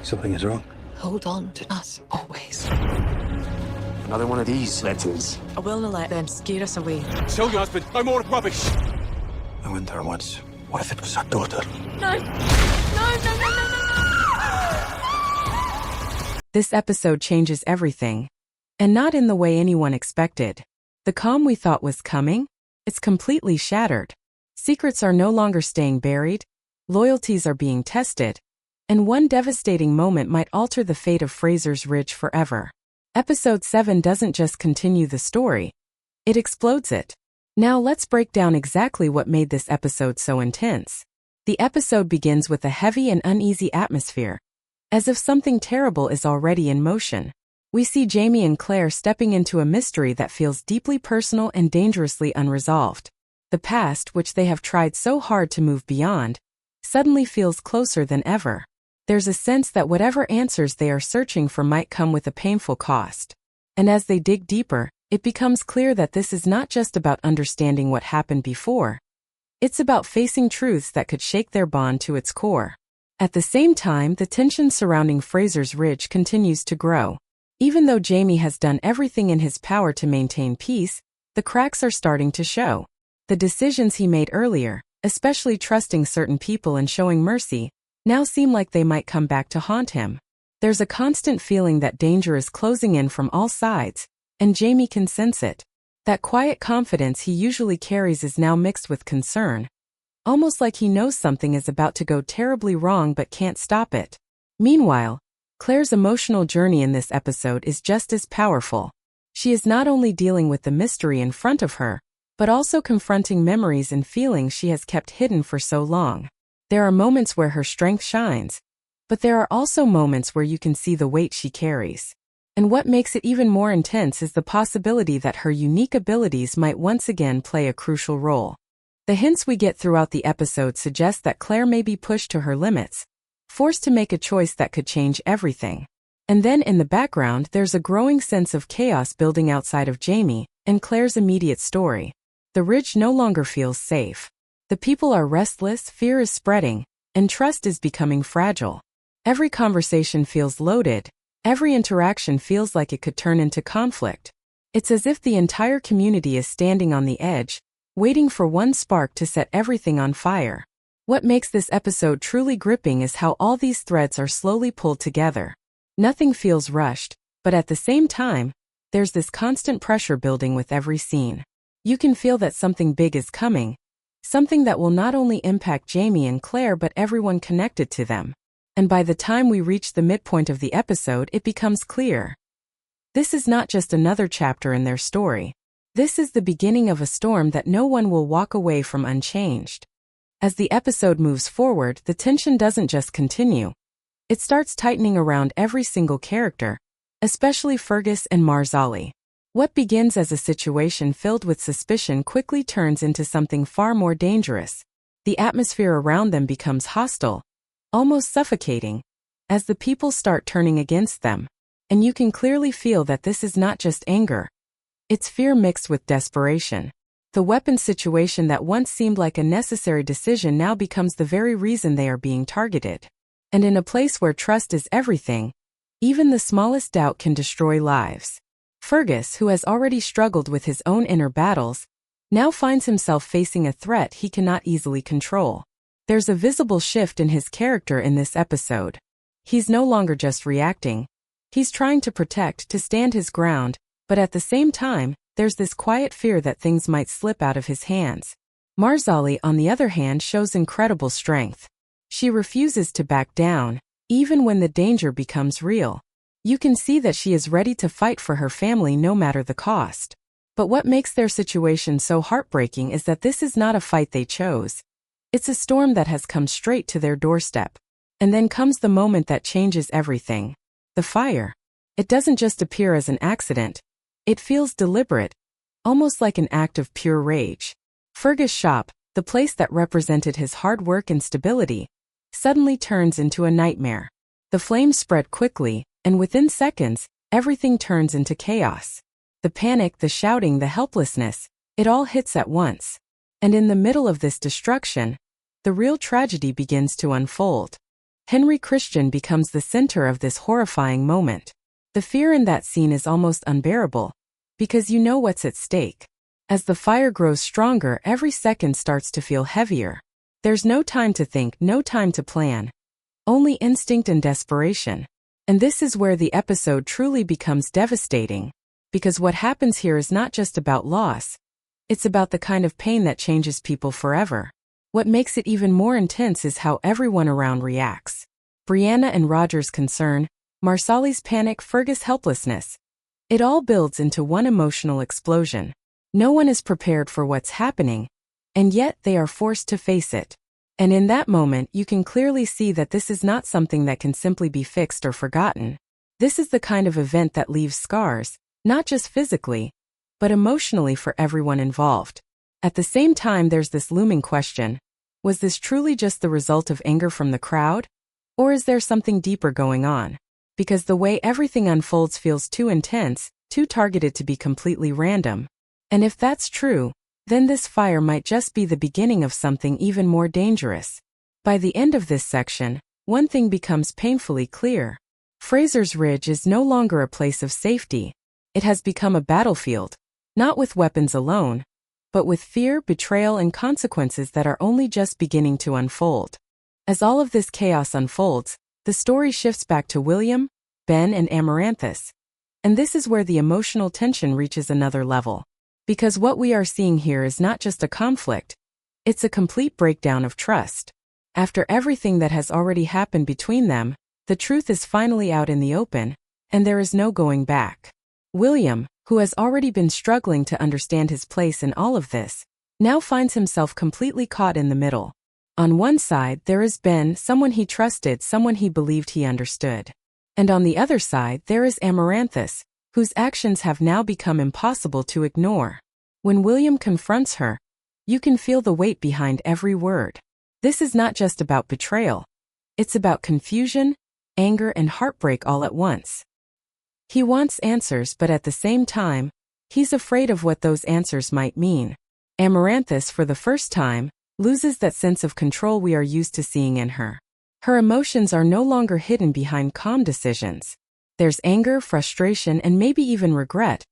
Something is wrong. Hold on to us, always. Another one of these letters. I will not let them scare us away. Show your husband no more rubbish. I went there once. What if it was our daughter? No! No, no, no, no, no, no! This episode changes everything. And not in the way anyone expected. The calm we thought was coming? It's completely shattered. Secrets are no longer staying buried. Loyalties are being tested. And one devastating moment might alter the fate of Fraser's Ridge forever. Episode 7 doesn't just continue the story. It explodes it. Now let's break down exactly what made this episode so intense. The episode begins with a heavy and uneasy atmosphere, as if something terrible is already in motion. We see Jamie and Claire stepping into a mystery that feels deeply personal and dangerously unresolved. The past, which they have tried so hard to move beyond, suddenly feels closer than ever. There's a sense that whatever answers they are searching for might come with a painful cost. And as they dig deeper, it becomes clear that this is not just about understanding what happened before. It's about facing truths that could shake their bond to its core. At the same time, the tension surrounding Fraser's Ridge continues to grow. Even though Jamie has done everything in his power to maintain peace, the cracks are starting to show. The decisions he made earlier, especially trusting certain people and showing mercy, now seem like they might come back to haunt him. There's a constant feeling that danger is closing in from all sides, and Jamie can sense it. That quiet confidence he usually carries is now mixed with concern, almost like he knows something is about to go terribly wrong but can't stop it. Meanwhile, Claire's emotional journey in this episode is just as powerful. She is not only dealing with the mystery in front of her, but also confronting memories and feelings she has kept hidden for so long. There are moments where her strength shines, but there are also moments where you can see the weight she carries. And what makes it even more intense is the possibility that her unique abilities might once again play a crucial role. The hints we get throughout the episode suggest that Claire may be pushed to her limits, forced to make a choice that could change everything. And then in the background there's a growing sense of chaos building outside of Jamie and Claire's immediate story. The Ridge no longer feels safe. The people are restless, fear is spreading, and trust is becoming fragile. Every conversation feels loaded, every interaction feels like it could turn into conflict. It's as if the entire community is standing on the edge, waiting for one spark to set everything on fire. What makes this episode truly gripping is how all these threads are slowly pulled together. Nothing feels rushed, but at the same time, there's this constant pressure building with every scene. You can feel that something big is coming, something that will not only impact Jamie and Claire but everyone connected to them. And by the time we reach the midpoint of the episode, it becomes clear. This is not just another chapter in their story. This is the beginning of a storm that no one will walk away from unchanged. As the episode moves forward, the tension doesn't just continue. It starts tightening around every single character, especially Fergus and Marzali. What begins as a situation filled with suspicion quickly turns into something far more dangerous. The atmosphere around them becomes hostile, almost suffocating, as the people start turning against them. And you can clearly feel that this is not just anger. It's fear mixed with desperation. The weapon situation that once seemed like a necessary decision now becomes the very reason they are being targeted. And in a place where trust is everything, even the smallest doubt can destroy lives. Fergus, who has already struggled with his own inner battles, now finds himself facing a threat he cannot easily control. There's a visible shift in his character in this episode. He's no longer just reacting. He's trying to protect, to stand his ground, but at the same time, there's this quiet fear that things might slip out of his hands. Marzali, on the other hand, shows incredible strength. She refuses to back down, even when the danger becomes real. You can see that she is ready to fight for her family no matter the cost. But what makes their situation so heartbreaking is that this is not a fight they chose. It's a storm that has come straight to their doorstep. And then comes the moment that changes everything. The fire. It doesn't just appear as an accident. It feels deliberate, almost like an act of pure rage. Fergus' shop, the place that represented his hard work and stability, suddenly turns into a nightmare. The flames spread quickly, and within seconds, everything turns into chaos. The panic, the shouting, the helplessness, it all hits at once. And in the middle of this destruction, the real tragedy begins to unfold. Henry Christian becomes the center of this horrifying moment. The fear in that scene is almost unbearable, because you know what's at stake. As the fire grows stronger, every second starts to feel heavier. There's no time to think, no time to plan. Only instinct and desperation. And this is where the episode truly becomes devastating, because what happens here is not just about loss. It's about the kind of pain that changes people forever. What makes it even more intense is how everyone around reacts. Brianna and Roger's concern, Marsali's panic, Fergus' helplessness. It all builds into one emotional explosion. No one is prepared for what's happening, and yet they are forced to face it. And in that moment, you can clearly see that this is not something that can simply be fixed or forgotten. This is the kind of event that leaves scars, not just physically, but emotionally for everyone involved. At the same time, there's this looming question. Was this truly just the result of anger from the crowd? Or is there something deeper going on? Because the way everything unfolds feels too intense, too targeted to be completely random. And if that's true, then this fire might just be the beginning of something even more dangerous. By the end of this section, one thing becomes painfully clear. Fraser's Ridge is no longer a place of safety. It has become a battlefield, not with weapons alone, but with fear, betrayal, and consequences that are only just beginning to unfold. As all of this chaos unfolds, the story shifts back to William, Ben, and Amaranthus. And this is where the emotional tension reaches another level. Because what we are seeing here is not just a conflict, it's a complete breakdown of trust. After everything that has already happened between them, the truth is finally out in the open, and there is no going back. William, who has already been struggling to understand his place in all of this, now finds himself completely caught in the middle. On one side, there is Ben, someone he trusted, someone he believed he understood. And on the other side, there is Amaranthus, whose actions have now become impossible to ignore. When William confronts her, you can feel the weight behind every word. This is not just about betrayal. It's about confusion, anger, and heartbreak all at once. He wants answers, but at the same time, he's afraid of what those answers might mean. Amaranthus, for the first time, loses that sense of control we are used to seeing in her. Her emotions are no longer hidden behind calm decisions. There's anger, frustration, and maybe even regret,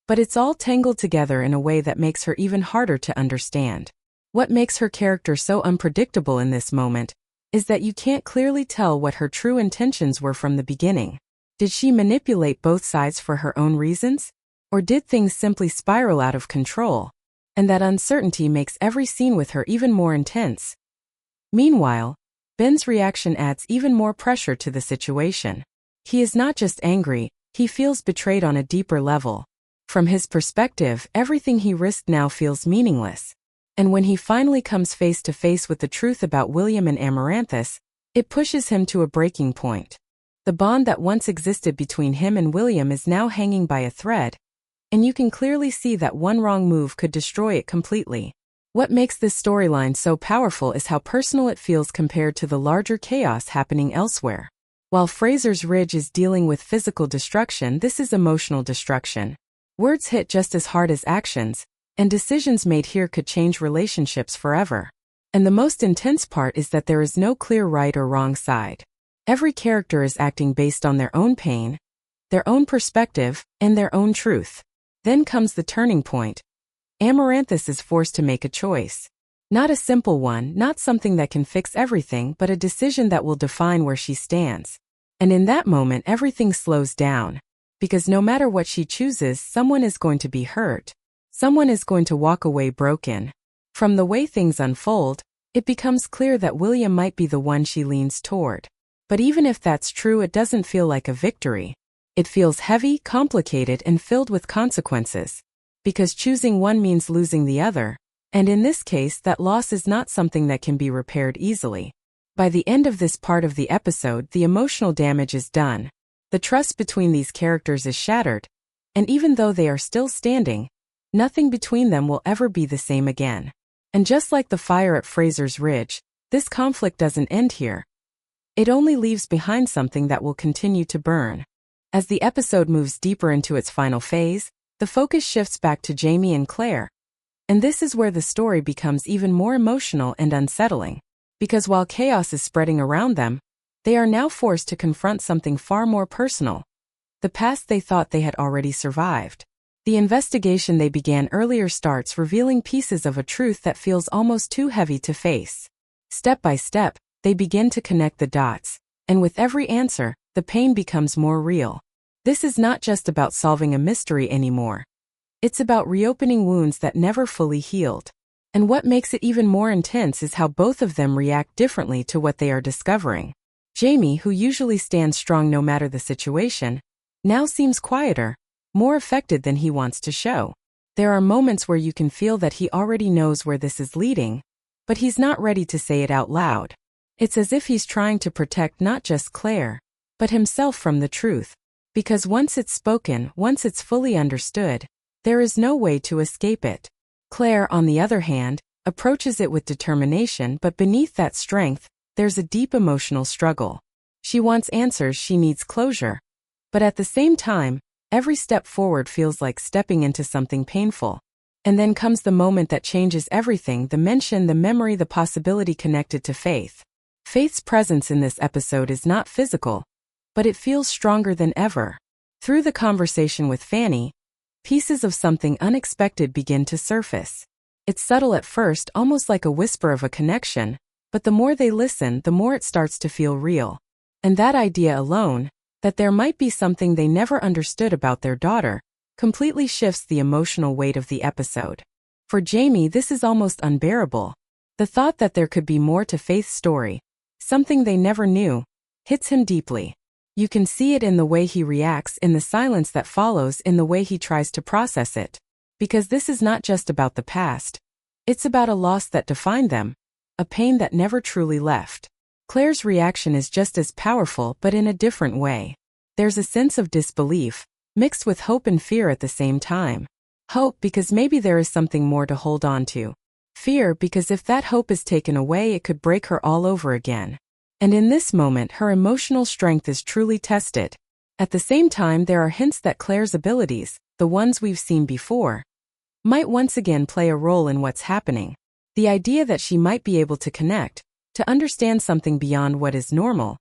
but it's all tangled together in a way that makes her even harder to understand. What makes her character so unpredictable in this moment is that you can't clearly tell what her true intentions were from the beginning. Did she manipulate both sides for her own reasons? Or did things simply spiral out of control? And that uncertainty makes every scene with her even more intense. Meanwhile, Ben's reaction adds even more pressure to the situation. He is not just angry, he feels betrayed on a deeper level. From his perspective, everything he risked now feels meaningless. And when he finally comes face to face with the truth about William and Amaranthus, it pushes him to a breaking point. The bond that once existed between him and William is now hanging by a thread, and you can clearly see that one wrong move could destroy it completely. What makes this storyline so powerful is how personal it feels compared to the larger chaos happening elsewhere. While Fraser's Ridge is dealing with physical destruction, this is emotional destruction. Words hit just as hard as actions, and decisions made here could change relationships forever. And the most intense part is that there is no clear right or wrong side. Every character is acting based on their own pain, their own perspective, and their own truth. Then comes the turning point. Amaranthus is forced to make a choice. Not a simple one, not something that can fix everything, but a decision that will define where she stands. And in that moment, everything slows down. Because no matter what she chooses, someone is going to be hurt. Someone is going to walk away broken. From the way things unfold, it becomes clear that William might be the one she leans toward. But even if that's true, it doesn't feel like a victory. It feels heavy, complicated, and filled with consequences. Because choosing one means losing the other. And in this case, that loss is not something that can be repaired easily. By the end of this part of the episode, the emotional damage is done. The trust between these characters is shattered. And even though they are still standing, nothing between them will ever be the same again. And just like the fire at Fraser's Ridge, this conflict doesn't end here. It only leaves behind something that will continue to burn. As the episode moves deeper into its final phase, the focus shifts back to Jamie and Claire. And this is where the story becomes even more emotional and unsettling. Because while chaos is spreading around them, They are now forced to confront something far more personal. The past they thought they had already survived. The investigation they began earlier starts revealing pieces of a truth that feels almost too heavy to face. Step by step, they begin to connect the dots, and with every answer, the pain becomes more real. This is not just about solving a mystery anymore. It's about reopening wounds that never fully healed. And what makes it even more intense is how both of them react differently to what they are discovering. Jamie, who usually stands strong no matter the situation, now seems quieter, more affected than he wants to show. There are moments where you can feel that he already knows where this is leading, but he's not ready to say it out loud. It's as if he's trying to protect not just Claire, but himself from the truth. Because once it's spoken, once it's fully understood, there is no way to escape it. Claire, on the other hand, approaches it with determination, but beneath that strength, there's a deep emotional struggle. She wants answers, she needs closure. But at the same time, every step forward feels like stepping into something painful. And then comes the moment that changes everything, the mention, the memory, the possibility connected to Faith. Faith's presence in this episode is not physical, but it feels stronger than ever. Through the conversation with Fanny, pieces of something unexpected begin to surface. It's subtle at first, almost like a whisper of a connection, but the more they listen, the more it starts to feel real. And that idea alone, that there might be something they never understood about their daughter, completely shifts the emotional weight of the episode. For Jamie, this is almost unbearable. The thought that there could be more to Faith's story, something they never knew, hits him deeply. You can see it in the way he reacts, in the silence that follows, in the way he tries to process it. Because this is not just about the past. It's about a loss that defined them, a pain that never truly left. Claire's reaction is just as powerful, but in a different way. There's a sense of disbelief, mixed with hope and fear at the same time. Hope because maybe there is something more to hold on to. Fear because if that hope is taken away, it could break her all over again. And in this moment, her emotional strength is truly tested. At the same time, there are hints that Claire's abilities, the ones we've seen before, might once again play a role in what's happening. The idea that she might be able to connect, to understand something beyond what is normal,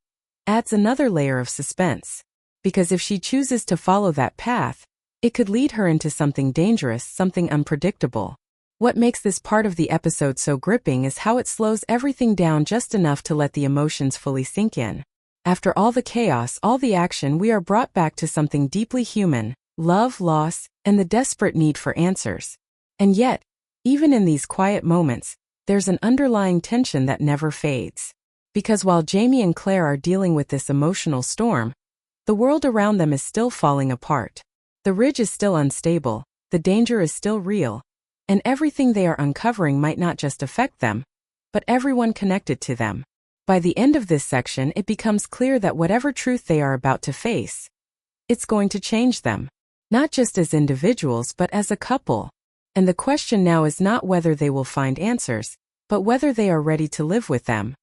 adds another layer of suspense. Because if she chooses to follow that path, it could lead her into something dangerous, something unpredictable. What makes this part of the episode so gripping is how it slows everything down just enough to let the emotions fully sink in. After all the chaos, all the action, we are brought back to something deeply human: love, loss, and the desperate need for answers. And yet, even in these quiet moments, there's an underlying tension that never fades. Because while Jamie and Claire are dealing with this emotional storm, the world around them is still falling apart. The ridge is still unstable, the danger is still real, and everything they are uncovering might not just affect them, but everyone connected to them. By the end of this section, it becomes clear that whatever truth they are about to face, it's going to change them. Not just as individuals, but as a couple. And the question now is not whether they will find answers, but whether they are ready to live with them.